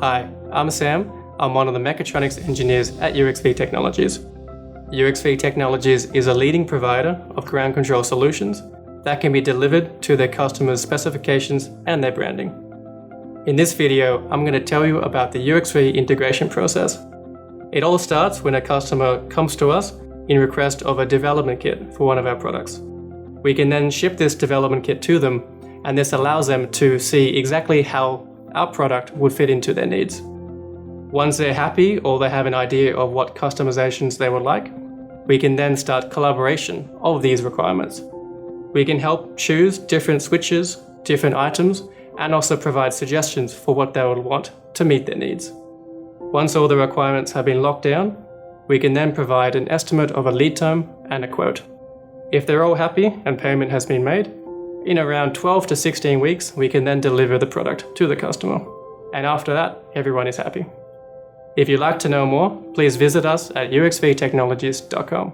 Hi, I'm Sam. I'm one of the mechatronics engineers at UXV Technologies. UXV Technologies is a leading provider of ground control solutions that can be delivered to their customers' specifications and their branding. In this video, I'm going to tell you about the UXV integration process. It all starts when a customer comes to us in request of a development kit for one of our products. We can then ship this development kit to them, and this allows them to see exactly how our product would fit into their needs. Once they're happy or they have an idea of what customizations they would like, we can then start collaboration of these requirements. We can help choose different switches, different items, and also provide suggestions for what they would want to meet their needs. Once all the requirements have been locked down, we can then provide an estimate of a lead time and a quote. If they're all happy and payment has been made, in around 12 to 16 weeks, we can then deliver the product to the customer. And after that, everyone is happy. If you'd like to know more, please visit us at uxvtechnologies.com.